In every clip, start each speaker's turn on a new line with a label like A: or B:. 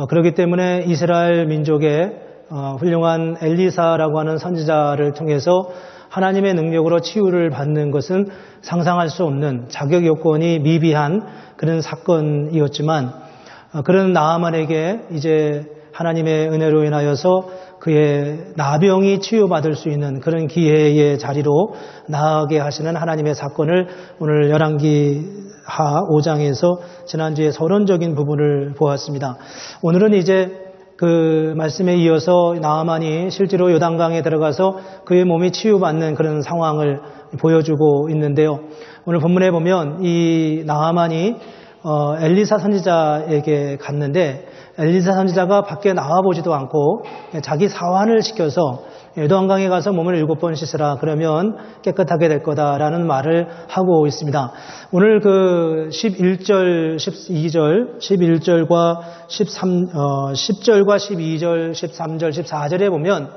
A: 그렇기 때문에 이스라엘 민족의 훌륭한 엘리사라고 하는 선지자를 통해서 하나님의 능력으로 치유를 받는 것은 상상할 수 없는 자격 요건이 미비한 그런 사건이었지만 그런 나아만에게 이제 하나님의 은혜로 인하여서 그의 나병이 치유받을 수 있는 그런 기회의 자리로 나아가게 하시는 하나님의 사건을 오늘 열왕기하 5장에서 지난주에 서론적인 부분을 보았습니다. 오늘은 이제 그 말씀에 이어서 나아만이 실제로 요단강에 들어가서 그의 몸이 치유받는 그런 상황을 보여주고 있는데요. 오늘 본문에 보면 이 나아만이 엘리사 선지자에게 갔는데 엘리사 선지자가 밖에 나와보지도 않고 자기 사환을 시켜서 요단강에 가서 몸을 7번 씻으라 그러면 깨끗하게 될 거다라는 말을 하고 있습니다. 오늘 그 11절, 12절, 11절과 10절과 12절, 13절, 14절에 보면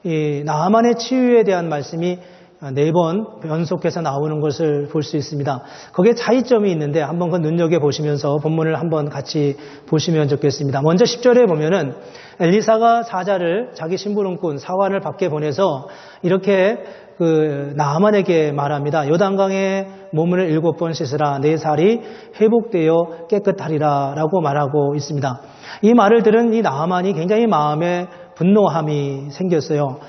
A: 이 나아만의 치유에 대한 말씀이 4번 연속해서 나오는 것을 볼 수 있습니다. 거기에 차이점이 있는데 한번 그 눈여겨보시면서 본문을 한번 같이 보시면 좋겠습니다. 먼저 10절에 보면은 엘리사가 사자를 자기 심부름꾼 사환을 밖에 보내서 이렇게 그 나아만에게 말합니다. 요단강에 몸을 7번 씻으라 내 살이 회복되어 깨끗하리라 라고 말하고 있습니다. 이 말을 들은 이 나아만이 굉장히 마음에 분노함이 생겼어요.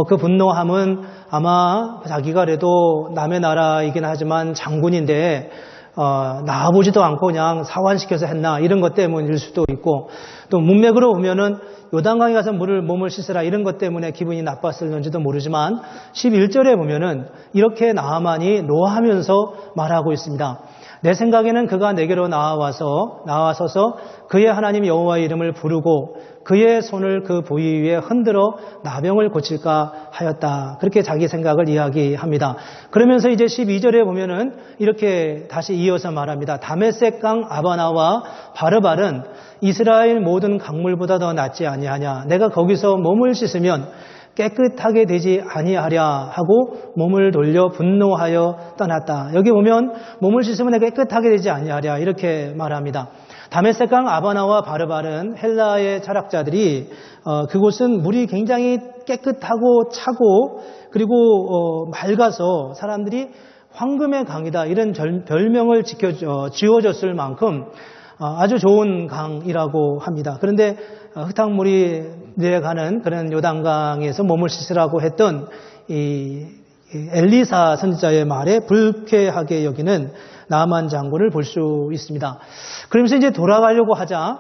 A: 그 분노함은 아마 자기가 그래도 남의 나라이긴 하지만 장군인데 나와보지도 않고 그냥 사환시켜서 했나 이런 것 때문일 수도 있고 또 문맥으로 보면은 요단강에 가서 몸을 씻으라 이런 것 때문에 기분이 나빴을는지도 모르지만 11절에 보면은 이렇게 나아만이 노하면서 말하고 있습니다. 내 생각에는 그가 내게로 나와서서 그의 하나님 여호와의 이름을 부르고 그의 손을 그 부위 위에 흔들어 나병을 고칠까 하였다. 그렇게 자기 생각을 이야기합니다. 그러면서 이제 12절에 보면은 이렇게 다시 이어서 말합니다. 다메섹강 아바나와 바르발은 이스라엘 모든 강물보다 더 낫지 아니하냐. 내가 거기서 몸을 씻으면 깨끗하게 되지 아니하랴 하고 몸을 돌려 분노하여 떠났다. 여기 보면 몸을 씻으면 내가 깨끗하게 되지 아니하랴 이렇게 말합니다. 다메섹강 아바나와 바르발은 헬라의 철학자들이 그곳은 물이 굉장히 깨끗하고 차고 그리고 맑아서 사람들이 황금의 강이다 이런 별명을 지어줬을 만큼 아주 좋은 강이라고 합니다. 그런데 흙탕물이 내려가는 그런 요단강에서 몸을 씻으라고 했던 이 엘리사 선지자의 말에 불쾌하게 여기는 나아만 장군을 볼 수 있습니다. 그러면서 이제 돌아가려고 하자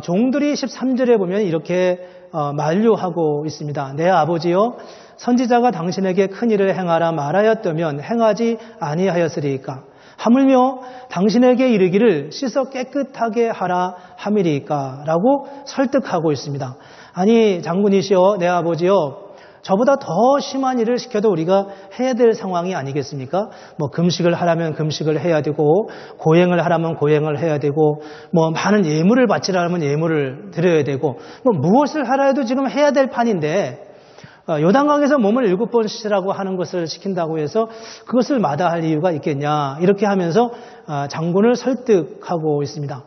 A: 종들이 13절에 보면 이렇게 만류하고 있습니다. 내 아버지여 선지자가 당신에게 큰 일을 행하라 말하였다면 행하지 아니하였으리이까 하물며 당신에게 이르기를 씻어 깨끗하게 하라 함이리이까 라고 설득하고 있습니다. 아니 장군이시여 내 아버지여 저보다 더 심한 일을 시켜도 우리가 해야 될 상황이 아니겠습니까? 금식을 하라면 금식을 해야 되고 고행을 하라면 고행을 해야 되고 많은 예물을 바치라면 예물을 드려야 되고 무엇을 하라 해도 지금 해야 될 판인데 요단강에서 몸을 7번 씻으라고 하는 것을 시킨다고 해서 그것을 마다할 이유가 있겠냐 이렇게 하면서 장군을 설득하고 있습니다.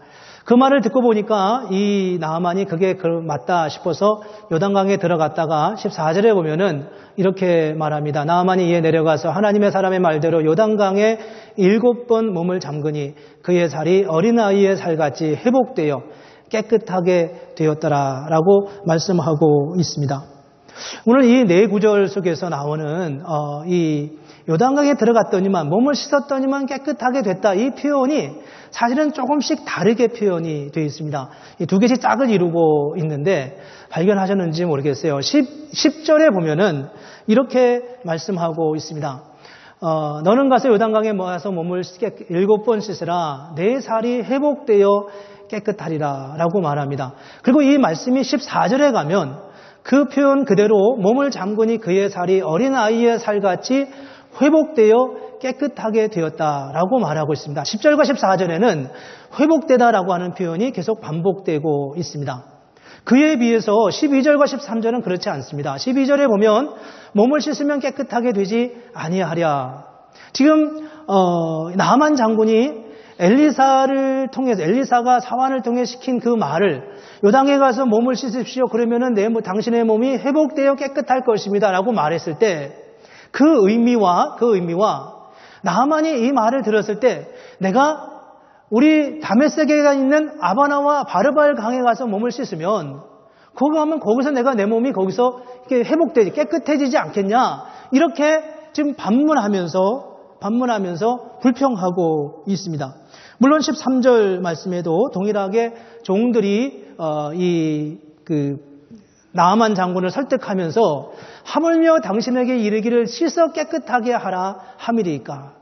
A: 그 말을 듣고 보니까 이 나아만이 그게 맞다 싶어서 요단강에 들어갔다가 14절에 보면은 이렇게 말합니다. 나아만이 이에 내려가서 하나님의 사람의 말대로 요단강에 7번 몸을 잠그니 그의 살이 어린아이의 살같이 회복되어 깨끗하게 되었더라라고 말씀하고 있습니다. 오늘 이 네 구절 속에서 나오는 이 요단강에 들어갔더니만 몸을 씻었더니만 깨끗하게 됐다. 이 표현이 사실은 조금씩 다르게 표현이 되어 있습니다. 이 두 개씩 짝을 이루고 있는데 발견하셨는지 모르겠어요. 10절에 보면은 이렇게 말씀하고 있습니다. 너는 가서 요단강에 모아서 몸을 7번 씻으라. 내 살이 회복되어 깨끗하리라 라고 말합니다. 그리고 이 말씀이 14절에 가면 그 표현 그대로 몸을 잠그니 그의 살이 어린아이의 살같이 회복되어 깨끗하게 되었다라고 말하고 있습니다. 10절과 14절에는 회복되다라고 하는 표현이 계속 반복되고 있습니다. 그에 비해서 12절과 13절은 그렇지 않습니다. 12절에 보면 몸을 씻으면 깨끗하게 되지 아니하랴. 지금 나만 장군이 엘리사가 사환을 통해 시킨 그 말을 요단에 가서 몸을 씻으십시오. 그러면은 당신의 몸이 회복되어 깨끗할 것입니다. 라고 말했을 때 그 의미와 나하만이 이 말을 들었을 때 내가 우리 다메섹에 있는 아바나와 바르발 강에 가서 몸을 씻으면 거기 가면 거기서 내가 내 몸이 거기서 이렇게 회복되지 깨끗해지지 않겠냐 이렇게 지금 반문하면서 불평하고 있습니다. 물론 13절 말씀에도 동일하게 종들이 나아만 장군을 설득하면서 하물며 당신에게 이르기를 씻어 깨끗하게 하라 함이리까.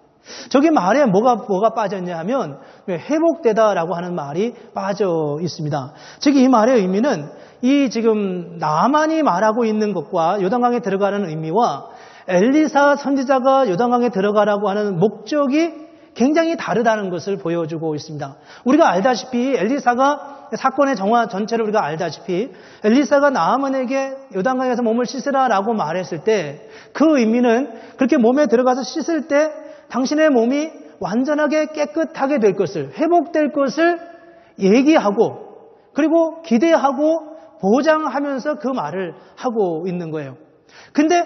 A: 저기 말에 뭐가 빠졌냐 하면 회복되다라고 하는 말이 빠져 있습니다. 즉 이 말의 의미는 이 지금 나아만이 말하고 있는 것과 요단강에 들어가는 의미와 엘리사 선지자가 요단강에 들어가라고 하는 목적이 굉장히 다르다는 것을 보여주고 있습니다. 우리가 알다시피 엘리사가 사건의 정화 전체를 우리가 알다시피 엘리사가 나아만에게 요단강에서 몸을 씻으라라고 말했을 때 그 의미는 그렇게 몸에 들어가서 씻을 때 당신의 몸이 완전하게 깨끗하게 될 것을 회복될 것을 얘기하고 그리고 기대하고 보장하면서 그 말을 하고 있는 거예요. 근데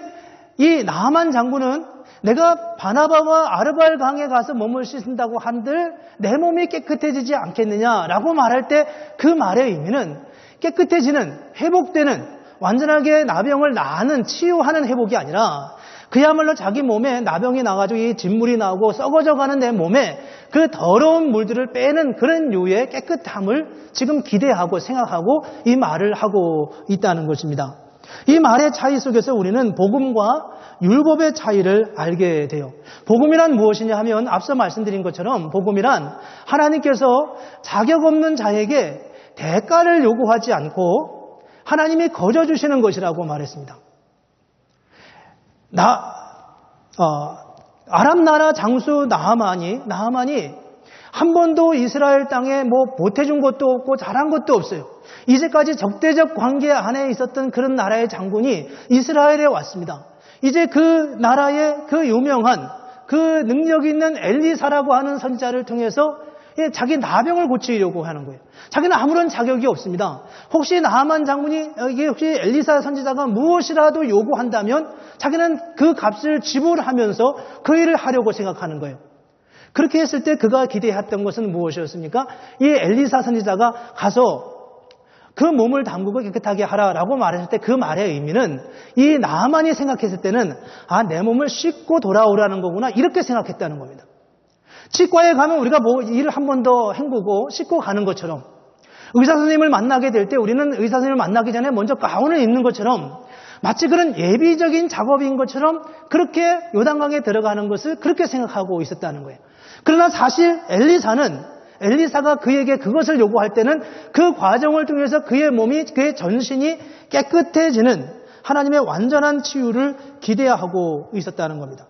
A: 이 나아만 장군은 내가 바나바와 아르발 강에 가서 몸을 씻는다고 한들 내 몸이 깨끗해지지 않겠느냐라고 말할 때 그 말의 의미는 깨끗해지는, 회복되는, 완전하게 나병을 나는, 치유하는 회복이 아니라 그야말로 자기 몸에 나병이 나가지고 이 진물이 나오고 썩어져가는 내 몸에 그 더러운 물들을 빼는 그런 류의 깨끗함을 지금 기대하고 생각하고 이 말을 하고 있다는 것입니다. 이 말의 차이 속에서 우리는 복음과 율법의 차이를 알게 돼요. 복음이란 무엇이냐 하면 앞서 말씀드린 것처럼 복음이란 하나님께서 자격 없는 자에게 대가를 요구하지 않고 하나님이 거저 주시는 것이라고 말했습니다. 아람 나라 장수 나하만이 한 번도 이스라엘 땅에 보태준 것도 없고 잘한 것도 없어요. 이제까지 적대적 관계 안에 있었던 그런 나라의 장군이 이스라엘에 왔습니다. 이제 그 나라의 그 유명한 그 능력 있는 엘리사라고 하는 선지자를 통해서 자기 나병을 고치려고 하는 거예요. 자기는 아무런 자격이 없습니다. 혹시 나하만 장군이 혹시 엘리사 선지자가 무엇이라도 요구한다면 자기는 그 값을 지불하면서 그 일을 하려고 생각하는 거예요. 그렇게 했을 때 그가 기대했던 것은 무엇이었습니까? 이 엘리사 선지자가 가서 그 몸을 담그고 깨끗하게 하라라고 말했을 때 그 말의 의미는 이 나하만이 생각했을 때는 내 몸을 씻고 돌아오라는 거구나 이렇게 생각했다는 겁니다. 치과에 가면 우리가 일을 한 번 더 헹구고 씻고 가는 것처럼 의사 선생님을 만나게 될 때 우리는 의사 선생님을 만나기 전에 먼저 가운을 입는 것처럼 마치 그런 예비적인 작업인 것처럼 그렇게 요단강에 들어가는 것을 그렇게 생각하고 있었다는 거예요. 그러나 사실 엘리사가 그에게 그것을 요구할 때는 그 과정을 통해서 그의 몸이, 그의 전신이 깨끗해지는 하나님의 완전한 치유를 기대하고 있었다는 겁니다.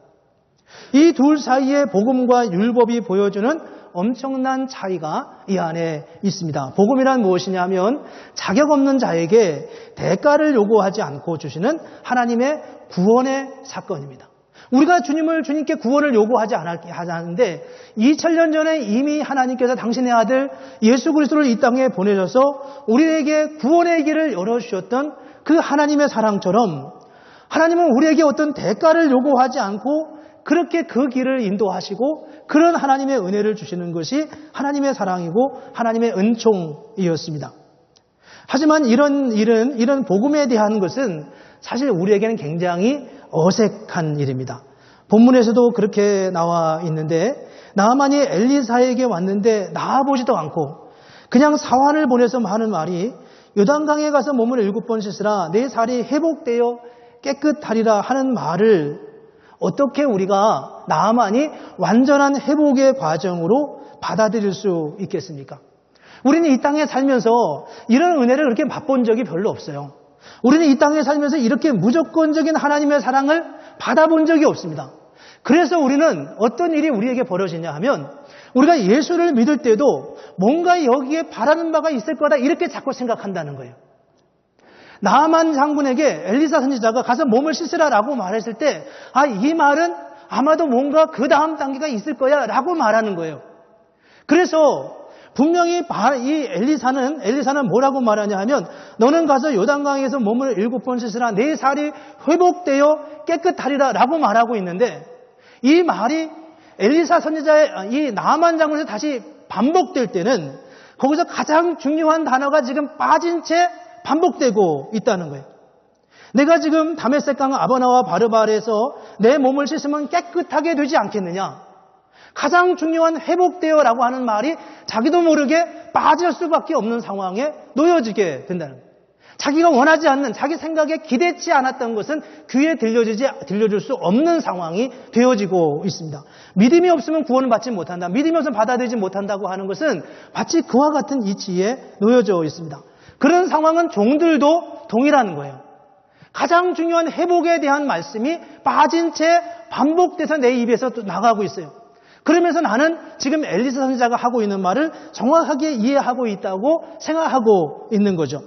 A: 이 둘 사이의 복음과 율법이 보여주는 엄청난 차이가 이 안에 있습니다. 복음이란 무엇이냐면 자격 없는 자에게 대가를 요구하지 않고 주시는 하나님의 구원의 사건입니다. 우리가 주님께 구원을 요구하지 않았는데 2000년 전에 이미 하나님께서 당신의 아들 예수 그리스도를 이 땅에 보내셔서 우리에게 구원의 길을 열어주셨던 그 하나님의 사랑처럼 하나님은 우리에게 어떤 대가를 요구하지 않고 그렇게 그 길을 인도하시고 그런 하나님의 은혜를 주시는 것이 하나님의 사랑이고 하나님의 은총이었습니다. 하지만 이런 복음에 대한 것은 사실 우리에게는 굉장히 어색한 일입니다. 본문에서도 그렇게 나와 있는데 나하만이 엘리사에게 왔는데 나아보지도 않고 그냥 사환을 보내서 하는 말이 요단강에 가서 몸을 7번 씻으라 내 살이 회복되어 깨끗하리라 하는 말을 어떻게 우리가 나하만이 완전한 회복의 과정으로 받아들일 수 있겠습니까? 우리는 이 땅에 살면서 이런 은혜를 그렇게 맛본 적이 별로 없어요. 우리는 이 땅에 살면서 이렇게 무조건적인 하나님의 사랑을 받아본 적이 없습니다. 그래서 우리는 어떤 일이 우리에게 벌어지냐 하면 우리가 예수를 믿을 때도 뭔가 여기에 바라는 바가 있을 거다 이렇게 자꾸 생각한다는 거예요. 나하만 장군에게 엘리사 선지자가 가서 몸을 씻으라라고 말했을 때 이 말은 아마도 뭔가 그 다음 단계가 있을 거야 라고 말하는 거예요. 그래서 분명히 이 엘리사는 뭐라고 말하냐 하면 너는 가서 요단강에서 몸을 7번 씻으라 내 살이 회복되어 깨끗하리라 라고 말하고 있는데 이 말이 엘리사 선지자의 이 나만 장군에서 다시 반복될 때는 거기서 가장 중요한 단어가 지금 빠진 채 반복되고 있다는 거예요. 내가 지금 다메섹강 아바나와 바르바르에서 내 몸을 씻으면 깨끗하게 되지 않겠느냐. 가장 중요한 회복되어라고 하는 말이 자기도 모르게 빠질 수밖에 없는 상황에 놓여지게 된다는 거예요. 자기가 원하지 않는 자기 생각에 기대치 않았던 것은 귀에 들려줄 수 없는 상황이 되어지고 있습니다. 믿음이 없으면 구원을 받지 못한다. 믿음이 없으면 받아들이지 못한다고 하는 것은 마치 그와 같은 이치에 놓여져 있습니다. 그런 상황은 종들도 동일한 거예요. 가장 중요한 회복에 대한 말씀이 빠진 채 반복돼서 내 입에서 또 나가고 있어요. 그러면서 나는 지금 엘리사 선지자가 하고 있는 말을 정확하게 이해하고 있다고 생각하고 있는 거죠.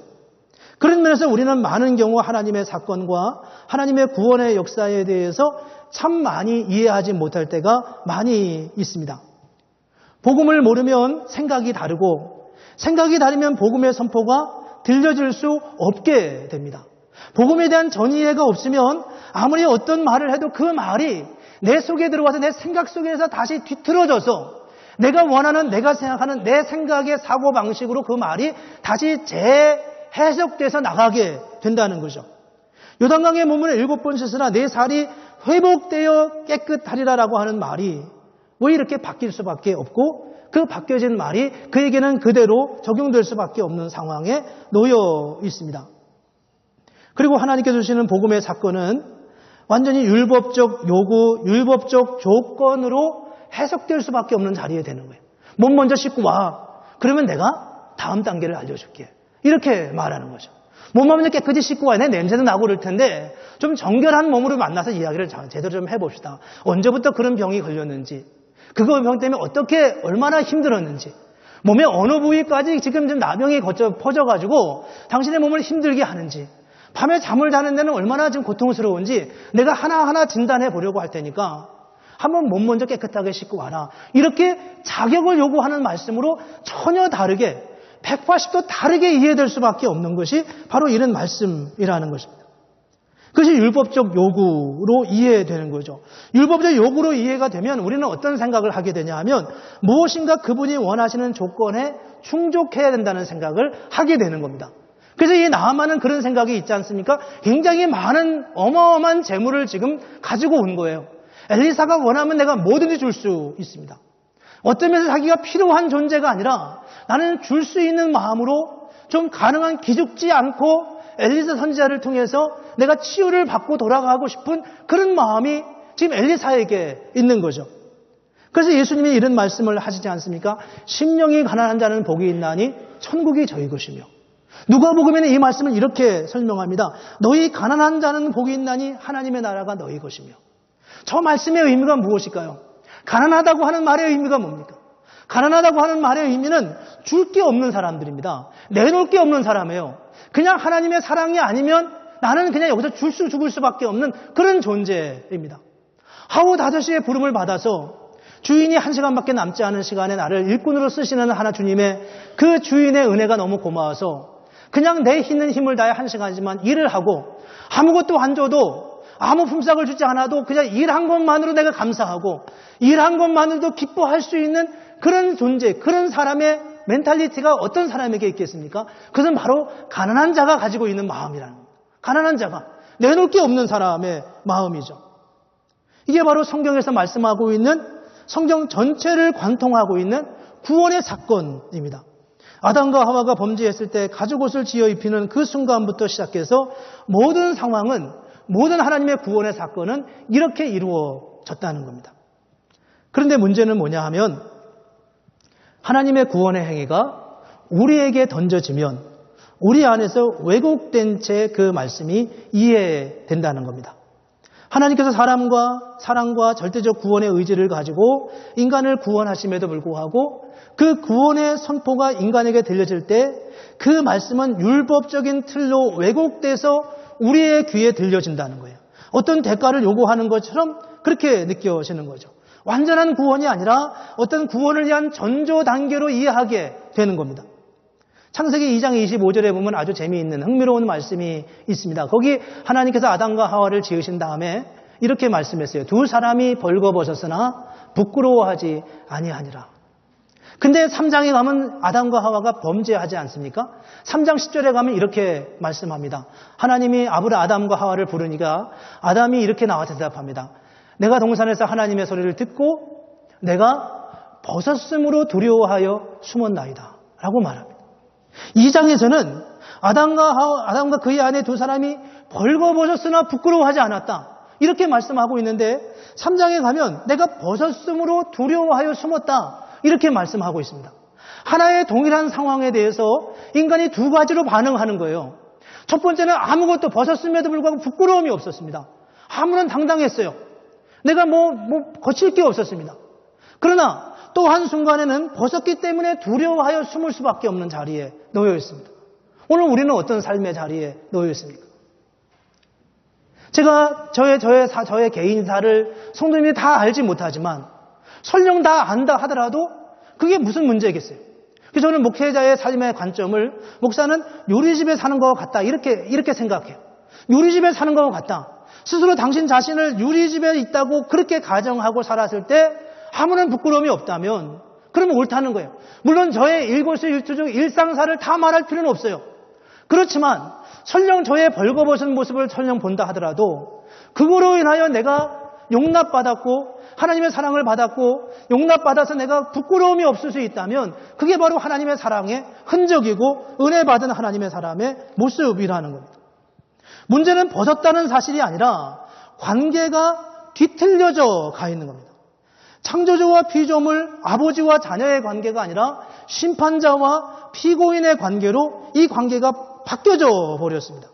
A: 그런 면에서 우리는 많은 경우 하나님의 사건과 하나님의 구원의 역사에 대해서 참 많이 이해하지 못할 때가 많이 있습니다. 복음을 모르면 생각이 다르고 생각이 다르면 복음의 선포가 들려질 수 없게 됩니다. 복음에 대한 전이해가 없으면 아무리 어떤 말을 해도 그 말이 내 속에 들어와서 내 생각 속에서 다시 뒤틀어져서 내가 원하는 내가 생각하는 내 생각의 사고방식으로 그 말이 다시 재해석돼서 나가게 된다는 거죠. 요단강에 몸을 7번 씻으라 내 살이 회복되어 깨끗하리라라고 하는 말이 왜 이렇게 바뀔 수밖에 없고 그 바뀌어진 말이 그에게는 그대로 적용될 수밖에 없는 상황에 놓여 있습니다. 그리고 하나님께서 주시는 복음의 사건은 완전히 율법적 요구, 율법적 조건으로 해석될 수밖에 없는 자리에 되는 거예요. 몸 먼저 씻고 와. 그러면 내가 다음 단계를 알려줄게. 이렇게 말하는 거죠. 몸 먼저 깨끗이 씻고 와. 내 냄새도 나고 그럴 텐데 좀 정결한 몸으로 만나서 이야기를 제대로 좀 해봅시다. 언제부터 그런 병이 걸렸는지, 그거 병 때문에 어떻게 얼마나 힘들었는지, 몸의 어느 부위까지 지금 좀 나병이 퍼져가지고 당신의 몸을 힘들게 하는지, 밤에 잠을 자는 데는 얼마나 지금 고통스러운지 내가 하나하나 진단해 보려고 할 테니까 한번 몸 먼저 깨끗하게 씻고 와라. 이렇게 자격을 요구하는 말씀으로 전혀 다르게 180도 다르게 이해될 수밖에 없는 것이 바로 이런 말씀이라는 것입니다. 그것이 율법적 요구로 이해되는 거죠. 율법적 요구로 이해가 되면 우리는 어떤 생각을 하게 되냐 하면 무엇인가 그분이 원하시는 조건에 충족해야 된다는 생각을 하게 되는 겁니다. 그래서 이 나아만은 그런 생각이 있지 않습니까? 굉장히 많은 어마어마한 재물을 지금 가지고 온 거예요. 엘리사가 원하면 내가 뭐든지 줄 수 있습니다. 어떤 면에서 자기가 필요한 존재가 아니라 나는 줄 수 있는 마음으로 좀 가능한 기죽지 않고 엘리사 선지자를 통해서 내가 치유를 받고 돌아가고 싶은 그런 마음이 지금 엘리사에게 있는 거죠. 그래서 예수님이 이런 말씀을 하시지 않습니까? 심령이 가난한 자는 복이 있나니 천국이 저희 것이며, 누가복음에는 이 말씀을 이렇게 설명합니다. 너희 가난한 자는 복이 있나니 하나님의 나라가 너희 것이며. 저 말씀의 의미가 무엇일까요? 가난하다고 하는 말의 의미가 뭡니까? 가난하다고 하는 말의 의미는 줄 게 없는 사람들입니다. 내놓을 게 없는 사람이에요. 그냥 하나님의 사랑이 아니면 나는 그냥 여기서 죽을 수밖에 없는 그런 존재입니다. 하우 다저씨의 부름을 받아서 주인이 1시간밖에 남지 않은 시간에 나를 일꾼으로 쓰시는 하나 주님의 그 주인의 은혜가 너무 고마워서 그냥 내 있는 힘을 다해 1시간이지만 일을 하고 아무것도 안 줘도 아무 품삯을 주지 않아도 그냥 일한 것만으로 내가 감사하고 일한 것만으로도 기뻐할 수 있는 그런 존재, 그런 사람의 멘탈리티가 어떤 사람에게 있겠습니까? 그것은 바로 가난한 자가 가지고 있는 마음이라는 겁니다. 가난한 자가 내놓을 게 없는 사람의 마음이죠. 이게 바로 성경에서 말씀하고 있는 성경 전체를 관통하고 있는 구원의 사건입니다. 아담과 하와가 범죄했을 때 가죽옷을 지어 입히는 그 순간부터 시작해서 모든 상황은, 모든 하나님의 구원의 사건은 이렇게 이루어졌다는 겁니다. 그런데 문제는 뭐냐 하면 하나님의 구원의 행위가 우리에게 던져지면 우리 안에서 왜곡된 채 그 말씀이 이해된다는 겁니다. 하나님께서 사랑과 절대적 구원의 의지를 가지고 인간을 구원하심에도 불구하고 그 구원의 선포가 인간에게 들려질 때 그 말씀은 율법적인 틀로 왜곡돼서 우리의 귀에 들려진다는 거예요. 어떤 대가를 요구하는 것처럼 그렇게 느껴지는 거죠. 완전한 구원이 아니라 어떤 구원을 위한 전조 단계로 이해하게 되는 겁니다. 창세기 2장 25절에 보면 아주 재미있는 흥미로운 말씀이 있습니다. 거기 하나님께서 아담과 하와를 지으신 다음에 이렇게 말씀했어요. 두 사람이 벌거벗었으나 부끄러워하지 아니하니라. 근데 3장에 가면 아담과 하와가 범죄하지 않습니까? 3장 10절에 가면 이렇게 말씀합니다. 하나님이 아담과 하와를 부르니까 아담이 이렇게 나와서 대답합니다. 내가 동산에서 하나님의 소리를 듣고 내가 벗었으므로 두려워하여 숨었나이다 라고 말합니다. 2장에서는 아담과 그의 아내 두 사람이 벌거벗었으나 부끄러워하지 않았다 이렇게 말씀하고 있는데 3장에 가면 내가 벗었으므로 두려워하여 숨었다 이렇게 말씀하고 있습니다. 하나의 동일한 상황에 대해서 인간이 두 가지로 반응하는 거예요. 첫 번째는 아무것도 벗었음에도 불구하고 부끄러움이 없었습니다. 아무런 당당했어요. 내가 거칠 게 없었습니다. 그러나 또 한순간에는 벗었기 때문에 두려워하여 숨을 수밖에 없는 자리에 놓여 있습니다. 오늘 우리는 어떤 삶의 자리에 놓여 있습니까? 제가 저의 개인사를 성도님이 다 알지 못하지만 설령 다 안다 하더라도 그게 무슨 문제겠어요? 그래서 저는 목회자의 삶의 관점을 목사는 요리집에 사는 것 같다 이렇게 생각해요. 요리집에 사는 것 같다. 스스로 당신 자신을 요리집에 있다고 그렇게 가정하고 살았을 때 아무런 부끄러움이 없다면 그러면 옳다는 거예요. 물론 저의 일거수일투족 일상사를 다 말할 필요는 없어요. 그렇지만 설령 저의 벌거벗은 모습을 설령 본다 하더라도 그거로 인하여 내가 용납받았고 하나님의 사랑을 받았고 용납받아서 내가 부끄러움이 없을 수 있다면 그게 바로 하나님의 사랑의 흔적이고 은혜 받은 하나님의 사람의 모습이라는 겁니다. 문제는 벗었다는 사실이 아니라 관계가 뒤틀려져 가 있는 겁니다. 창조주와 피조물, 아버지와 자녀의 관계가 아니라 심판자와 피고인의 관계로 이 관계가 바뀌어져 버렸습니다.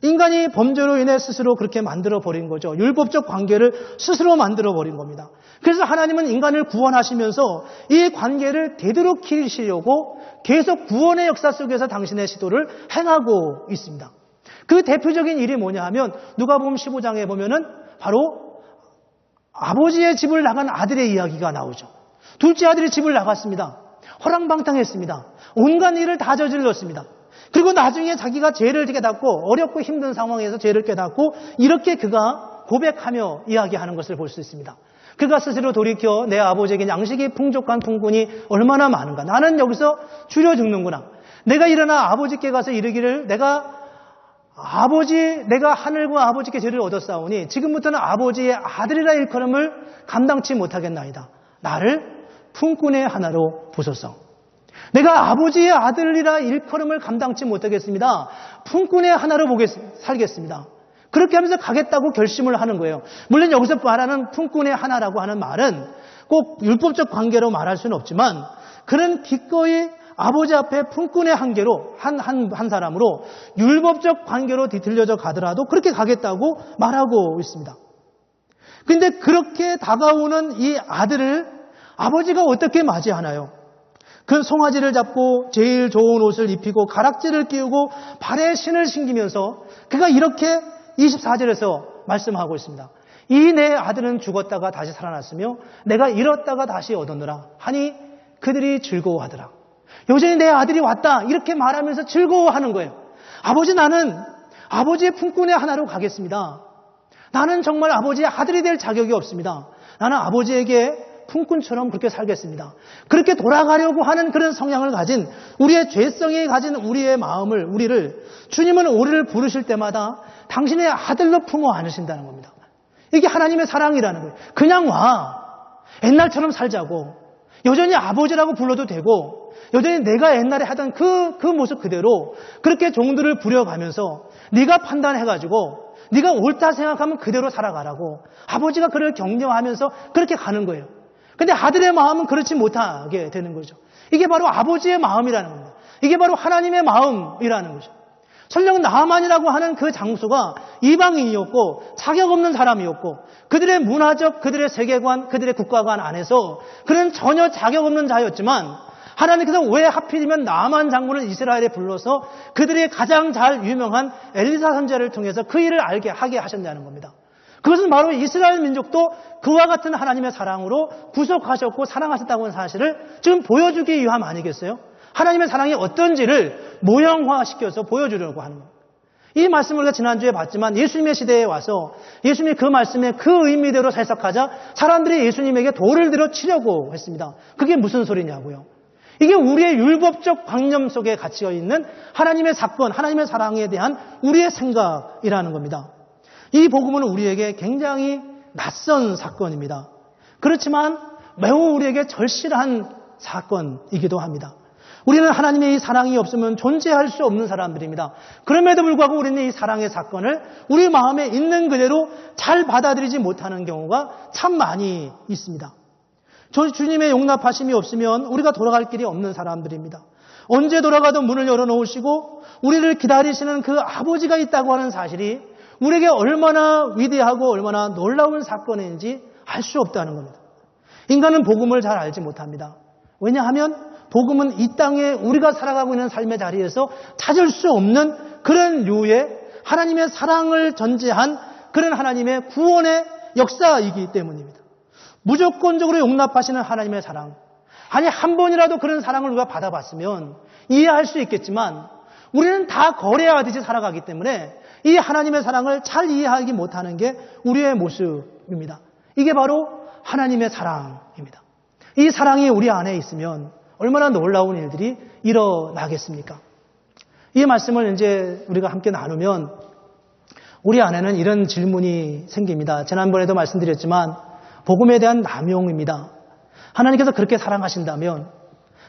A: 인간이 범죄로 인해 스스로 그렇게 만들어버린 거죠. 율법적 관계를 스스로 만들어버린 겁니다. 그래서 하나님은 인간을 구원하시면서 이 관계를 되도록이시려고 계속 구원의 역사 속에서 당신의 시도를 행하고 있습니다. 그 대표적인 일이 뭐냐 하면 누가복음 15장에 보면은 바로 아버지의 집을 나간 아들의 이야기가 나오죠. 둘째 아들이 집을 나갔습니다. 허랑방탕했습니다. 온갖 일을 다 저질렀습니다. 그리고 나중에 자기가 죄를 깨닫고 어렵고 힘든 상황에서 죄를 깨닫고 이렇게 그가 고백하며 이야기하는 것을 볼 수 있습니다. 그가 스스로 돌이켜 내 아버지에게 양식이 풍족한 풍군이 얼마나 많은가. 나는 여기서 줄여 죽는구나. 내가 일어나 아버지께 가서 이르기를 내가 하늘과 아버지께 죄를 얻었사오니 지금부터는 아버지의 아들이라 일컬음을 감당치 못하겠나이다. 나를 품꾼의 하나로 부소서. 내가 아버지의 아들이라 일컬음을 감당치 못하겠습니다. 품꾼의 하나로 살겠습니다. 그렇게 하면서 가겠다고 결심을 하는 거예요. 물론 여기서 말하는 품꾼의 하나라고 하는 말은 꼭 율법적 관계로 말할 수는 없지만 그는 기꺼이 아버지 앞에 품꾼의 한계로 한 사람으로 율법적 관계로 뒤틀려져 가더라도 그렇게 가겠다고 말하고 있습니다. 그런데 그렇게 다가오는 이 아들을 아버지가 어떻게 맞이하나요? 그 송아지를 잡고 제일 좋은 옷을 입히고 가락지를 끼우고 발에 신을 신기면서 그가 이렇게 24절에서 말씀하고 있습니다. 이 내 아들은 죽었다가 다시 살아났으며 내가 잃었다가 다시 얻었노라 하니 그들이 즐거워하더라. 여전히 내 아들이 왔다 이렇게 말하면서 즐거워하는 거예요. 아버지, 나는 아버지의 품꾼의 하나로 가겠습니다. 나는 정말 아버지의 아들이 될 자격이 없습니다. 나는 아버지에게 품꾼처럼 그렇게 살겠습니다. 그렇게 돌아가려고 하는 그런 성향을 가진 우리의 죄성이 가진 우리의 마음을 주님은 우리를 부르실 때마다 당신의 아들로 품어 안으신다는 겁니다. 이게 하나님의 사랑이라는 거예요. 그냥 와. 옛날처럼 살자고. 여전히 아버지라고 불러도 되고 여전히 내가 옛날에 하던 그 모습 그대로 그렇게 종들을 부려가면서 네가 판단해가지고 네가 옳다 생각하면 그대로 살아가라고 아버지가 그를 격려하면서 그렇게 가는 거예요. 근데 아들의 마음은 그렇지 못하게 되는 거죠. 이게 바로 아버지의 마음이라는 겁니다. 이게 바로 하나님의 마음이라는 거죠. 설령 나아만이라고 하는 그 장수가 이방인이었고 자격 없는 사람이었고 그들의 문화적, 그들의 세계관, 그들의 국가관 안에서 그는 전혀 자격 없는 자였지만 하나님께서 왜 하필이면 나아만 장군을 이스라엘에 불러서 그들의 가장 잘 유명한 엘리사 선지자를 통해서 그 일을 하게 하셨냐는 겁니다. 그것은 바로 이스라엘 민족도 그와 같은 하나님의 사랑으로 구속하셨고 사랑하셨다고 하는 사실을 지금 보여주기 위함 아니겠어요? 하나님의 사랑이 어떤지를 모형화시켜서 보여주려고 하는 겁니다. 이 말씀을 우리가 지난주에 봤지만 예수님의 시대에 와서 예수님이 그 말씀에 그 의미대로 해석하자 사람들이 예수님에게 돌을 들어 치려고 했습니다. 그게 무슨 소리냐고요. 이게 우리의 율법적 관념 속에 갇혀 있는 하나님의 사건, 하나님의 사랑에 대한 우리의 생각이라는 겁니다. 이 복음은 우리에게 굉장히 낯선 사건입니다. 그렇지만 매우 우리에게 절실한 사건이기도 합니다. 우리는 하나님의 이 사랑이 없으면 존재할 수 없는 사람들입니다. 그럼에도 불구하고 우리는 이 사랑의 사건을 우리 마음에 있는 그대로 잘 받아들이지 못하는 경우가 참 많이 있습니다. 주님의 용납하심이 없으면 우리가 돌아갈 길이 없는 사람들입니다. 언제 돌아가도 문을 열어놓으시고 우리를 기다리시는 그 아버지가 있다고 하는 사실이 우리에게 얼마나 위대하고 얼마나 놀라운 사건인지 알 수 없다는 겁니다. 인간은 복음을 잘 알지 못합니다. 왜냐하면 복음은 이 땅에 우리가 살아가고 있는 삶의 자리에서 찾을 수 없는 그런 류의 하나님의 사랑을 전제한 그런 하나님의 구원의 역사이기 때문입니다. 무조건적으로 용납하시는 하나님의 사랑. 아니 한 번이라도 그런 사랑을 우리가 받아봤으면 이해할 수 있겠지만 우리는 다 거래하듯이 살아가기 때문에 이 하나님의 사랑을 잘 이해하기 못하는 게 우리의 모습입니다. 이게 바로 하나님의 사랑입니다. 이 사랑이 우리 안에 있으면 얼마나 놀라운 일들이 일어나겠습니까? 이 말씀을 이제 우리가 함께 나누면 우리 안에는 이런 질문이 생깁니다. 지난번에도 말씀드렸지만 복음에 대한 남용입니다. 하나님께서 그렇게 사랑하신다면,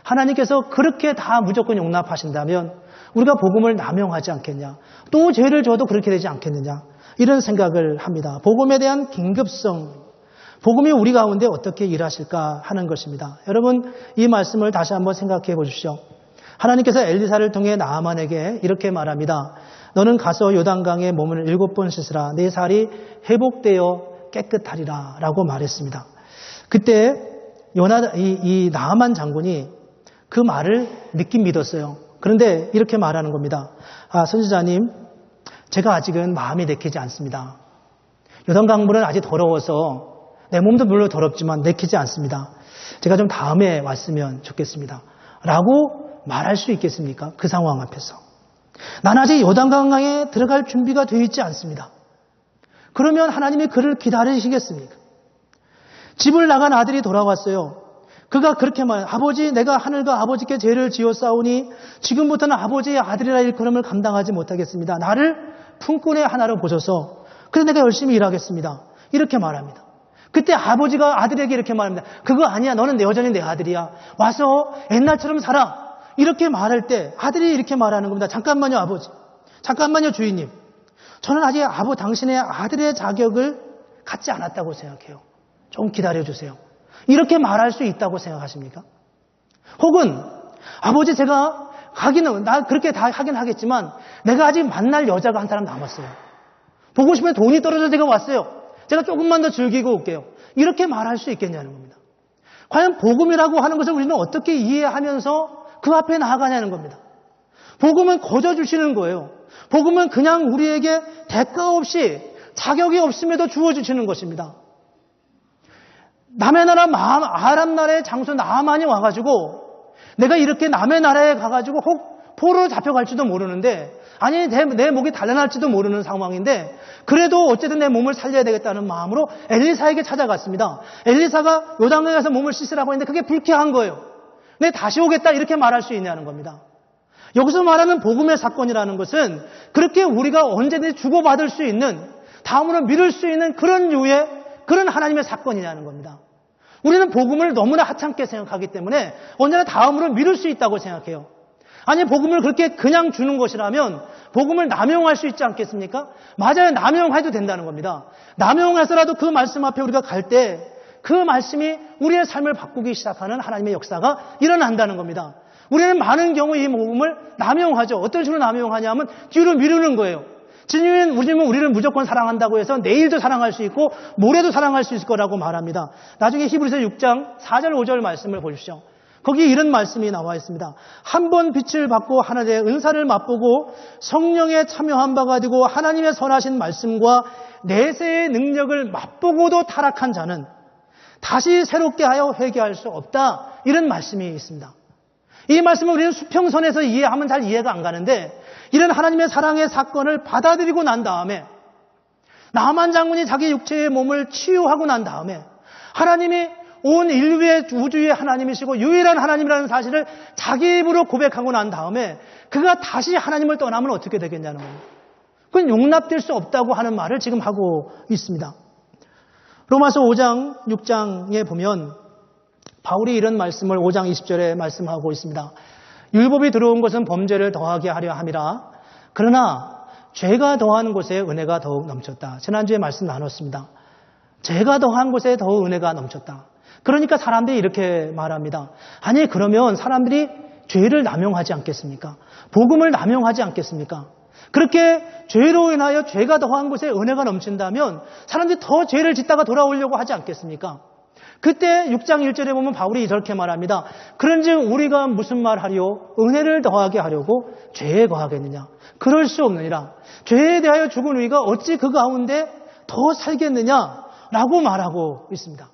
A: 하나님께서 그렇게 다 무조건 용납하신다면 우리가 복음을 남용하지 않겠냐? 또 죄를 져도 그렇게 되지 않겠느냐? 이런 생각을 합니다. 복음에 대한 긴급성, 복음이 우리 가운데 어떻게 일하실까 하는 것입니다. 여러분 이 말씀을 다시 한번 생각해 보십시오. 하나님께서 엘리사를 통해 나아만에게 이렇게 말합니다. 너는 가서 요단강에 몸을 7번 씻으라. 내 살이 회복되어 깨끗하리라 라고 말했습니다. 그때 이 나아만 장군이 그 말을 믿긴 믿었어요. 그런데 이렇게 말하는 겁니다. 선지자님, 제가 아직은 마음이 내키지 않습니다. 요단강물은 아직 더러워서 내 몸도 물론 더럽지만 내키지 않습니다. 제가 좀 다음에 왔으면 좋겠습니다. 라고 말할 수 있겠습니까? 그 상황 앞에서. 난 아직 요단강에 들어갈 준비가 되어 있지 않습니다. 그러면 하나님이 그를 기다리시겠습니까? 집을 나간 아들이 돌아왔어요. 그가 그렇게 말해요. 아버지, 내가 하늘과 아버지께 죄를 지었사오니 지금부터는 아버지의 아들이라 일컬음을 감당하지 못하겠습니다. 나를 품꾼의 하나로 보셔서 그래서 내가 열심히 일하겠습니다. 이렇게 말합니다. 그때 아버지가 아들에게 이렇게 말합니다. 그거 아니야. 너는 여전히 내 아들이야. 와서 옛날처럼 살아. 이렇게 말할 때 아들이 이렇게 말하는 겁니다. 잠깐만요, 아버지. 잠깐만요, 주인님. 저는 아직 당신의 아들의 자격을 갖지 않았다고 생각해요. 좀 기다려주세요. 이렇게 말할 수 있다고 생각하십니까? 혹은 아버지 제가 나 그렇게 다 하긴 하겠지만 내가 아직 만날 여자가 한 사람 남았어요. 보고 싶으면 돈이 떨어져서 제가 왔어요. 제가 조금만 더 즐기고 올게요. 이렇게 말할 수 있겠냐는 겁니다. 과연 복음이라고 하는 것을 우리는 어떻게 이해하면서 그 앞에 나아가냐는 겁니다. 복음은 거저 주시는 거예요. 복음은 그냥 우리에게 대가 없이 자격이 없음에도 주어주시는 것입니다. 남의 나라 아람 나라의 장수 나아만이 와가지고 내가 이렇게 남의 나라에 가가지고 혹 포로로 잡혀갈지도 모르는데 아니 내 목이 달려날지도 모르는 상황인데 그래도 어쨌든 내 몸을 살려야 되겠다는 마음으로 엘리사에게 찾아갔습니다. 엘리사가 요단강에 가서 몸을 씻으라고 했는데 그게 불쾌한 거예요. 내 다시 오겠다 이렇게 말할 수 있냐는 겁니다. 여기서 말하는 복음의 사건이라는 것은 그렇게 우리가 언제든지 주고받을 수 있는 다음으로 믿을 수 있는 그런 류의 그런 하나님의 사건이냐는 겁니다. 우리는 복음을 너무나 하찮게 생각하기 때문에 언제나 다음으로 믿을 수 있다고 생각해요. 아니 복음을 그렇게 그냥 주는 것이라면 복음을 남용할 수 있지 않겠습니까? 맞아요. 남용해도 된다는 겁니다. 남용해서라도 그 말씀 앞에 우리가 갈 때 그 말씀이 우리의 삶을 바꾸기 시작하는 하나님의 역사가 일어난다는 겁니다. 우리는 많은 경우 이 복음을 남용하죠. 어떤 식으로 남용하냐면 뒤로 미루는 거예요. 우리를 무조건 사랑한다고 해서 내일도 사랑할 수 있고 모레도 사랑할 수 있을 거라고 말합니다. 나중에 히브리서 6장 4절 5절 말씀을 보십시오. 거기에 이런 말씀이 나와 있습니다. 한 번 빛을 받고 하나님의 은사를 맛보고 성령에 참여한 바가 되고 하나님의 선하신 말씀과 내세의 능력을 맛보고도 타락한 자는 다시 새롭게 하여 회개할 수 없다. 이런 말씀이 있습니다. 이 말씀을 우리는 수평선에서 이해하면 잘 이해가 안 가는데, 이런 하나님의 사랑의 사건을 받아들이고 난 다음에, 나만 장군이 자기 육체의 몸을 치유하고 난 다음에 하나님이 온 인류의 우주의 하나님이시고 유일한 하나님이라는 사실을 자기 입으로 고백하고 난 다음에 그가 다시 하나님을 떠나면 어떻게 되겠냐는 겁니다. 그건 용납될 수 없다고 하는 말을 지금 하고 있습니다. 로마서 5장, 6장에 보면 바울이 이런 말씀을 5장 20절에 말씀하고 있습니다. 율법이 들어온 것은 범죄를 더하게 하려 함이라. 그러나 죄가 더한 곳에 은혜가 더욱 넘쳤다. 지난주에 말씀 나눴습니다. 죄가 더한 곳에 더욱 은혜가 넘쳤다. 그러니까 사람들이 이렇게 말합니다. 아니, 그러면 사람들이 죄를 남용하지 않겠습니까? 복음을 남용하지 않겠습니까? 그렇게 죄로 인하여 죄가 더한 곳에 은혜가 넘친다면 사람들이 더 죄를 짓다가 돌아오려고 하지 않겠습니까? 그때 6장 1절에 보면 바울이 저렇게 말합니다. 그런즉 우리가 무슨 말하리요? 은혜를 더하게 하려고 죄에 거하겠느냐? 그럴 수 없느니라. 죄에 대하여 죽은 우리가 어찌 그 가운데 더 살겠느냐? 라고 말하고 있습니다.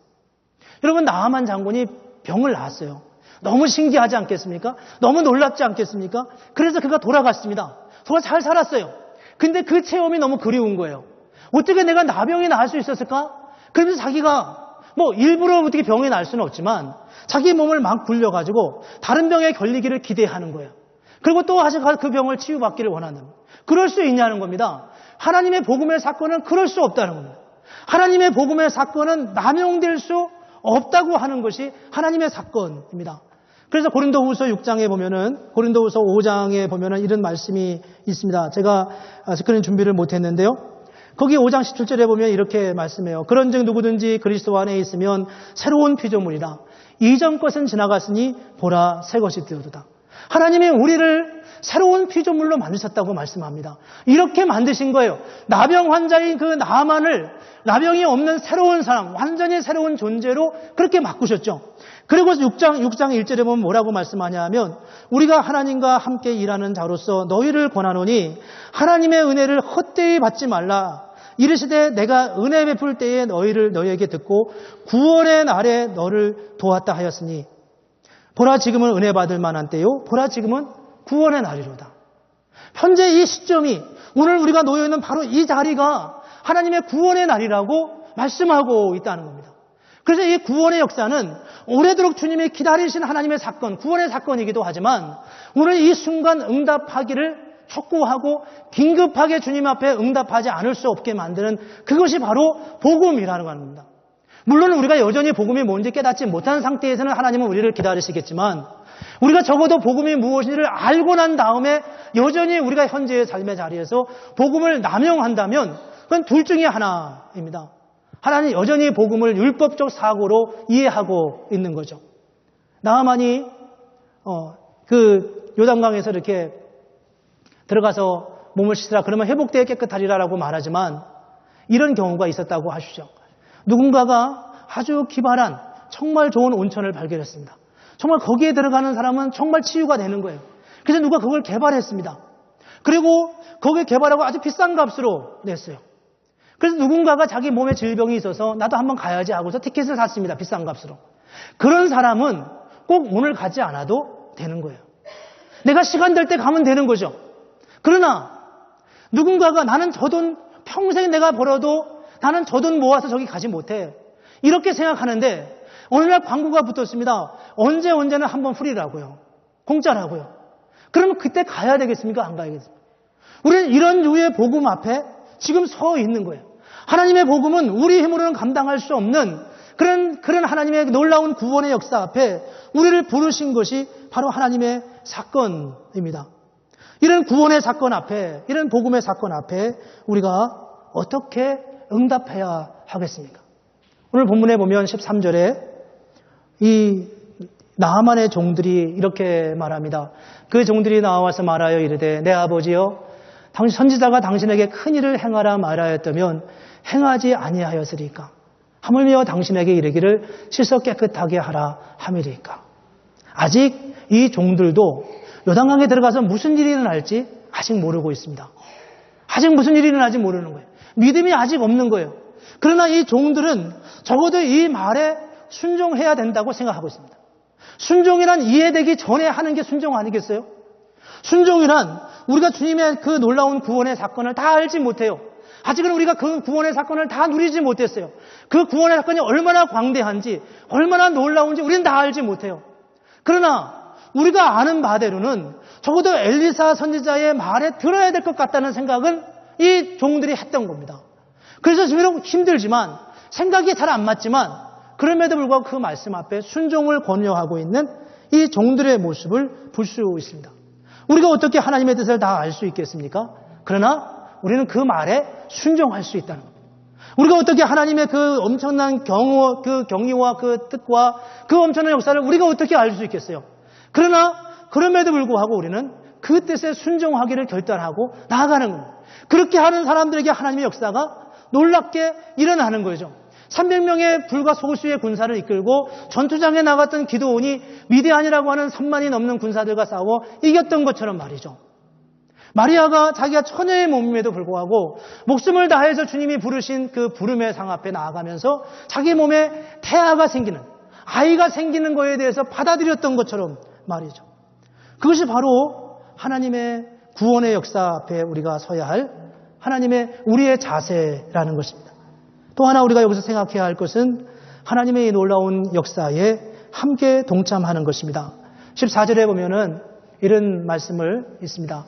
A: 여러분, 나아만 장군이 병을 낳았어요. 너무 신기하지 않겠습니까? 너무 놀랍지 않겠습니까? 그래서 그가 돌아갔습니다. 그가 잘 살았어요. 근데 그 체험이 너무 그리운 거예요. 어떻게 내가 나병이 나을 수 있었을까? 그러면서 자기가 일부러 어떻게 병이 날 수는 없지만 자기 몸을 막 굴려가지고 다른 병에 걸리기를 기대하는 거예요. 그리고 또 다시 그 병을 치유받기를 원하는. 그럴 수 있냐는 겁니다. 하나님의 복음의 사건은 그럴 수 없다는 겁니다. 하나님의 복음의 사건은 남용될 수 없다고 하는 것이 하나님의 사건입니다. 그래서 고린도후서 6장에 보면은, 고린도후서 5장에 보면은 이런 말씀이 있습니다. 제가 그런 준비를 못했는데요. 거기 5장 17절에 보면 이렇게 말씀해요. 그런즉 누구든지 그리스도 안에 있으면 새로운 피조물이라. 이전 것은 지나갔으니 보라 새 것이 되어도다. 하나님이 우리를 새로운 피조물로 만드셨다고 말씀합니다. 이렇게 만드신 거예요. 나병 환자인 그 나만을 나병이 없는 새로운 사람, 완전히 새로운 존재로 그렇게 바꾸셨죠. 그리고 6장 1절에 보면 뭐라고 말씀하냐면 우리가 하나님과 함께 일하는 자로서 너희를 권하노니 하나님의 은혜를 헛되이 받지 말라. 이르시되 내가 은혜 베풀 때에 너희에게 듣고 구원의 날에 너를 도왔다 하였으니 보라 지금은 은혜 받을 만한 때요. 보라 지금은 구원의 날이로다. 현재 이 시점이 오늘 우리가 놓여 있는 바로 이 자리가 하나님의 구원의 날이라고 말씀하고 있다는 겁니다. 그래서 이 구원의 역사는 오래도록 주님이 기다리신 하나님의 사건, 구원의 사건이기도 하지만 오늘 이 순간 응답하기를 촉구하고 긴급하게 주님 앞에 응답하지 않을 수 없게 만드는 그것이 바로 복음이라는 겁니다. 물론 우리가 여전히 복음이 뭔지 깨닫지 못한 상태에서는 하나님은 우리를 기다리시겠지만 우리가 적어도 복음이 무엇인지를 알고 난 다음에 여전히 우리가 현재의 삶의 자리에서 복음을 남용한다면 그건 둘 중에 하나입니다. 하나님 여전히 복음을 율법적 사고로 이해하고 있는 거죠. 나아만이 그 요단강에서 이렇게 들어가서 몸을 씻으라 그러면 회복되어 깨끗하리라라고 말하지만 이런 경우가 있었다고 하시죠. 누군가가 아주 기발한 정말 좋은 온천을 발견했습니다. 정말 거기에 들어가는 사람은 정말 치유가 되는 거예요. 그래서 누가 그걸 개발했습니다. 그리고 거기에 개발하고 아주 비싼 값으로 냈어요. 그래서 누군가가 자기 몸에 질병이 있어서 나도 한번 가야지 하고서 티켓을 샀습니다. 비싼 값으로. 그런 사람은 꼭 오늘 가지 않아도 되는 거예요. 내가 시간 될 때 가면 되는 거죠. 그러나 누군가가 나는 저 돈 평생 내가 벌어도 나는 저 돈 모아서 저기 가지 못해. 이렇게 생각하는데 어느 날 광고가 붙었습니다. 언제는 한번 프리라고요. 공짜라고요. 그러면 그때 가야 되겠습니까? 안 가야겠습니까? 우리는 이런 유의 복음 앞에 지금 서 있는 거예요. 하나님의 복음은 우리 힘으로는 감당할 수 없는 그런 하나님의 놀라운 구원의 역사 앞에 우리를 부르신 것이 바로 하나님의 사건입니다. 이런 구원의 사건 앞에, 이런 복음의 사건 앞에 우리가 어떻게 응답해야 하겠습니까? 오늘 본문에 보면 13절에 이 나아만의 종들이 이렇게 말합니다. 그 종들이 나와서 말하여 이르되 내 아버지여 선지자가 당신에게 큰 일을 행하라 말하였다면 행하지 아니하였으리까? 하물며 당신에게 이르기를 씻어 깨끗하게 하라 함이리까? 아직 이 종들도 요단강에 들어가서 무슨 일이 일어날지 아직 모르고 있습니다. 아직 무슨 일이 일어나지 모르는 거예요. 믿음이 아직 없는 거예요. 그러나 이 종들은 적어도 이 말에 순종해야 된다고 생각하고 있습니다. 순종이란 이해되기 전에 하는 게 순종 아니겠어요? 순종이란 우리가 주님의 그 놀라운 구원의 사건을 다 알지 못해요. 아직은 우리가 그 구원의 사건을 다 누리지 못했어요. 그 구원의 사건이 얼마나 광대한지, 얼마나 놀라운지 우리는 다 알지 못해요. 그러나 우리가 아는 바대로는 적어도 엘리사 선지자의 말에 들어야 될 것 같다는 생각은 이 종들이 했던 겁니다. 그래서 비록 힘들지만, 생각이 잘 안 맞지만, 그럼에도 불구하고 그 말씀 앞에 순종을 권유하고 있는 이 종들의 모습을 볼 수 있습니다. 우리가 어떻게 하나님의 뜻을 다 알 수 있겠습니까? 그러나 우리는 그 말에 순종할 수 있다는 겁니다. 우리가 어떻게 하나님의 그 엄청난 그 경의와 그 뜻과 그 엄청난 역사를 우리가 어떻게 알 수 있겠어요? 그러나 그럼에도 불구하고 우리는 그 뜻에 순종하기를 결단하고 나아가는 겁니다. 그렇게 하는 사람들에게 하나님의 역사가 놀랍게 일어나는 거죠. 300명의 불과 소수의 군사를 이끌고 전투장에 나갔던 기드온이 미디안이라고 하는 3만이 넘는 군사들과 싸워 이겼던 것처럼 말이죠. 마리아가 자기가 처녀의 몸임에도 불구하고 목숨을 다해서 주님이 부르신 그 부름의 상 앞에 나아가면서 자기 몸에 태아가 생기는, 아이가 생기는 거에 대해서 받아들였던 것처럼 말이죠. 그것이 바로 하나님의 구원의 역사 앞에 우리가 서야 할 하나님의 우리의 자세라는 것입니다. 또 하나 우리가 여기서 생각해야 할 것은 하나님의 이 놀라운 역사에 함께 동참하는 것입니다. 14절에 보면은 이런 말씀을 있습니다.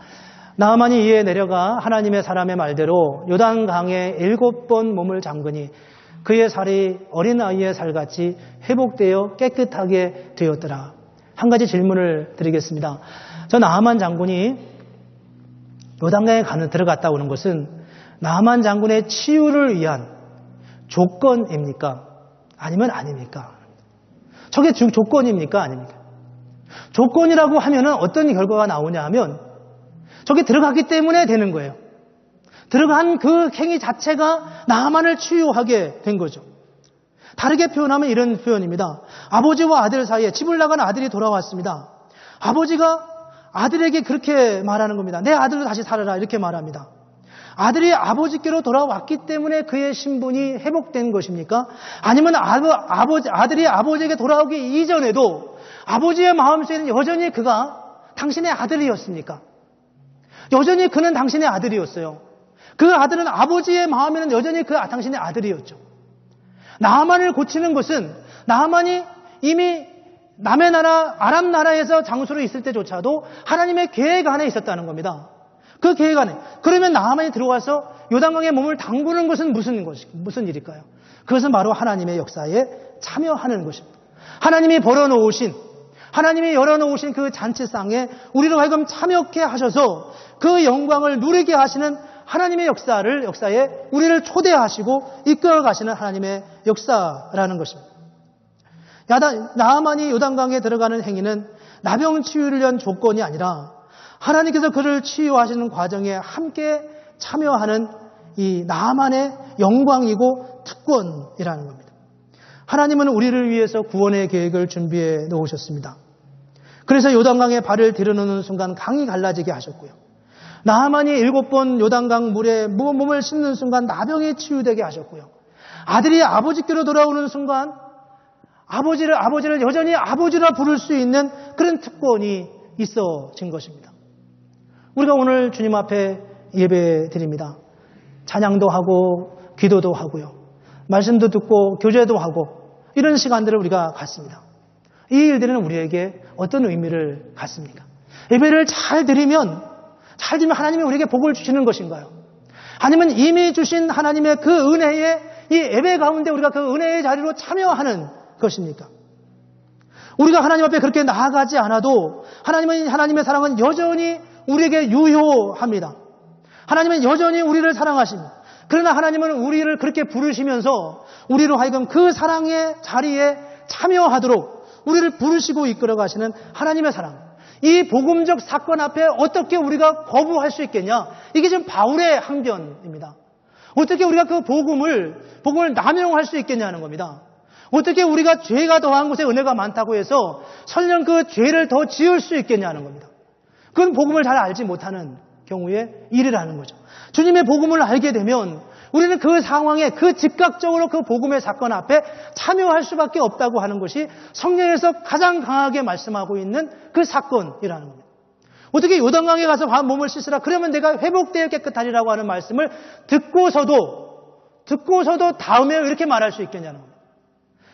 A: 나아만이 이에 내려가 하나님의 사람의 말대로 요단강에 7번 몸을 잠그니 그의 살이 어린아이의 살같이 회복되어 깨끗하게 되었더라. 한 가지 질문을 드리겠습니다. 저 나아만 장군이 요단강에 들어갔다 오는 것은 나아만 장군의 치유를 위한 조건입니까? 아니면 아닙니까? 저게 조건입니까? 아닙니까? 조건이라고 하면은 어떤 결과가 나오냐 하면 저게 들어갔기 때문에 되는 거예요. 들어간 그 행위 자체가 나아만을 치유하게 된 거죠. 다르게 표현하면 이런 표현입니다. 아버지와 아들 사이에 집을 나간 아들이 돌아왔습니다. 아버지가 아들에게 그렇게 말하는 겁니다. 내 아들로 다시 살아라 이렇게 말합니다. 아들이 아버지께로 돌아왔기 때문에 그의 신분이 회복된 것입니까? 아니면 아들이 아버지에게 돌아오기 이전에도 아버지의 마음속에는 여전히 그가 당신의 아들이었습니까? 여전히 그는 당신의 아들이었어요. 그 아들은 아버지의 마음에는 여전히 당신의 아들이었죠. 나아만을 고치는 것은 나아만이 이미 남의 나라 아람 나라에서 장수로 있을 때조차도 하나님의 계획 안에 있었다는 겁니다. 그 계획 안에. 그러면 나아만이 들어와서 요단강에 몸을 담그는 것은 무슨 일일까요? 그것은 바로 하나님의 역사에 참여하는 것입니다. 하나님이 하나님이 열어놓으신 그 잔치상에 우리로 하여금 참여케 하셔서 그 영광을 누리게 하시는 하나님의 역사에 우리를 초대하시고 이끌어 가시는 하나님의 역사라는 것입니다. 나아만이 요단강에 들어가는 행위는 나병 치유를 위한 조건이 아니라 하나님께서 그를 치유하시는 과정에 함께 참여하는 이 나아만의 영광이고 특권이라는 겁니다. 하나님은 우리를 위해서 구원의 계획을 준비해 놓으셨습니다. 그래서 요단강에 발을 들여놓는 순간 강이 갈라지게 하셨고요. 나아만이 7번 요단강 물에 몸을 씻는 순간 나병이 치유되게 하셨고요. 아들이 아버지께로 돌아오는 순간 아버지를 여전히 아버지라 부를 수 있는 그런 특권이 있어진 것입니다. 우리가 오늘 주님 앞에 예배 드립니다. 찬양도 하고 기도도 하고요. 말씀도 듣고 교제도 하고 이런 시간들을 우리가 갖습니다. 이 일들은 우리에게 어떤 의미를 갖습니까? 예배를 잘 드리면 하나님이 우리에게 복을 주시는 것인가요? 아니면 이미 주신 하나님의 그 은혜의 이 예배 가운데 우리가 그 은혜의 자리로 참여하는 것입니까? 우리가 하나님 앞에 그렇게 나아가지 않아도 하나님의 사랑은 여전히 우리에게 유효합니다. 하나님은 여전히 우리를 사랑하십니다. 그러나 하나님은 우리를 그렇게 부르시면서 우리로 하여금 그 사랑의 자리에 참여하도록 우리를 부르시고 이끌어 가시는 하나님의 사랑. 이 복음적 사건 앞에 어떻게 우리가 거부할 수 있겠냐? 이게 지금 바울의 항변입니다. 어떻게 우리가 그 복음을 남용할 수 있겠냐는 겁니다. 어떻게 우리가 죄가 더한 곳에 은혜가 많다고 해서 설령 그 죄를 더 지을 수 있겠냐는 겁니다. 그건 복음을 잘 알지 못하는 경우의 일이라는 거죠. 주님의 복음을 알게 되면 우리는 그 상황에 그 즉각적으로 그 복음의 사건 앞에 참여할 수밖에 없다고 하는 것이 성경에서 가장 강하게 말씀하고 있는 그 사건이라는 겁니다. 어떻게 요단강에 가서 몸을 씻으라 그러면 내가 회복되어 깨끗하리라고 하는 말씀을 듣고서도 다음에 이렇게 말할 수 있겠냐는 겁니다.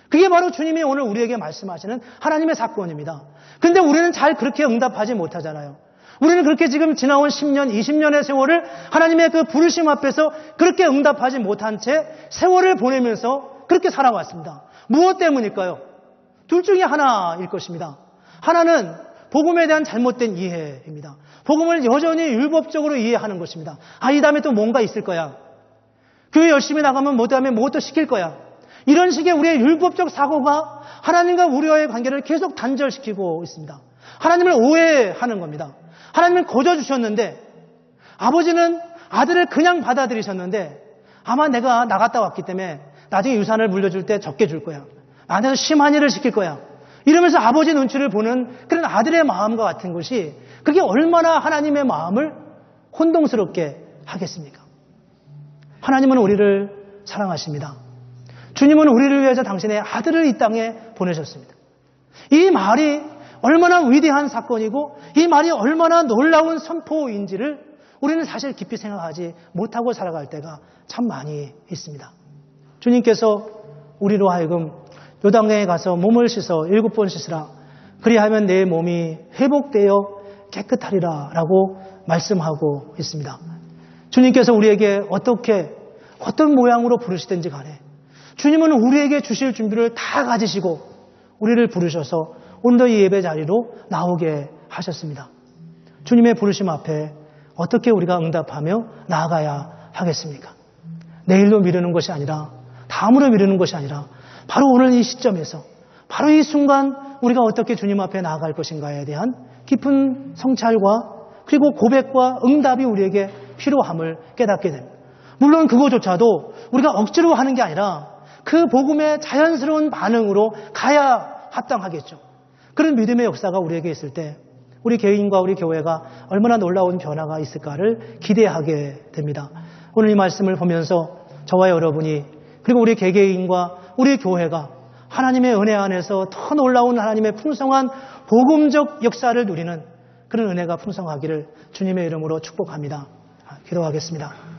A: 그게 바로 주님이 오늘 우리에게 말씀하시는 하나님의 사건입니다. 그런데 우리는 잘 그렇게 응답하지 못하잖아요. 우리는 그렇게 지금 지나온 10년, 20년의 세월을 하나님의 그 부르심 앞에서 그렇게 응답하지 못한 채 세월을 보내면서 그렇게 살아왔습니다. 무엇 때문일까요? 둘 중에 하나일 것입니다. 하나는 복음에 대한 잘못된 이해입니다. 복음을 여전히 율법적으로 이해하는 것입니다. 이 다음에 또 뭔가 있을 거야. 교회 열심히 나가면 뭐 다음에 또 시킬 거야. 이런 식의 우리의 율법적 사고가 하나님과 우리와의 관계를 계속 단절시키고 있습니다. 하나님을 오해하는 겁니다. 하나님을 거저 주셨는데 아버지는 아들을 그냥 받아들이셨는데 아마 내가 나갔다 왔기 때문에 나중에 유산을 물려줄 때 적게 줄 거야. 나한테서 심한 일을 시킬 거야. 이러면서 아버지 눈치를 보는 그런 아들의 마음과 같은 것이 그게 얼마나 하나님의 마음을 혼동스럽게 하겠습니까? 하나님은 우리를 사랑하십니다. 주님은 우리를 위해서 당신의 아들을 이 땅에 보내셨습니다. 이 말이 얼마나 위대한 사건이고 이 말이 얼마나 놀라운 선포인지를 우리는 사실 깊이 생각하지 못하고 살아갈 때가 참 많이 있습니다. 주님께서 우리로 하여금 요단강에 가서 몸을 씻어 7번 씻으라. 그리하면 내 몸이 회복되어 깨끗하리라 라고 말씀하고 있습니다. 주님께서 우리에게 어떤 모양으로 부르시든지 간에 주님은 우리에게 주실 준비를 다 가지시고 우리를 부르셔서 오늘도 이 예배 자리로 나오게 하셨습니다. 주님의 부르심 앞에 어떻게 우리가 응답하며 나아가야 하겠습니까? 내일로 미루는 것이 아니라 다음으로 미루는 것이 아니라 바로 오늘 이 시점에서 바로 이 순간 우리가 어떻게 주님 앞에 나아갈 것인가에 대한 깊은 성찰과 그리고 고백과 응답이 우리에게 필요함을 깨닫게 됩니다. 물론 그거조차도 우리가 억지로 하는 게 아니라 그 복음의 자연스러운 반응으로 가야 합당하겠죠. 그런 믿음의 역사가 우리에게 있을 때 우리 개인과 우리 교회가 얼마나 놀라운 변화가 있을까를 기대하게 됩니다. 오늘 이 말씀을 보면서 저와 여러분이 그리고 우리 개개인과 우리 교회가 하나님의 은혜 안에서 더 놀라운 하나님의 풍성한 복음적 역사를 누리는 그런 은혜가 풍성하기를 주님의 이름으로 축복합니다. 기도하겠습니다.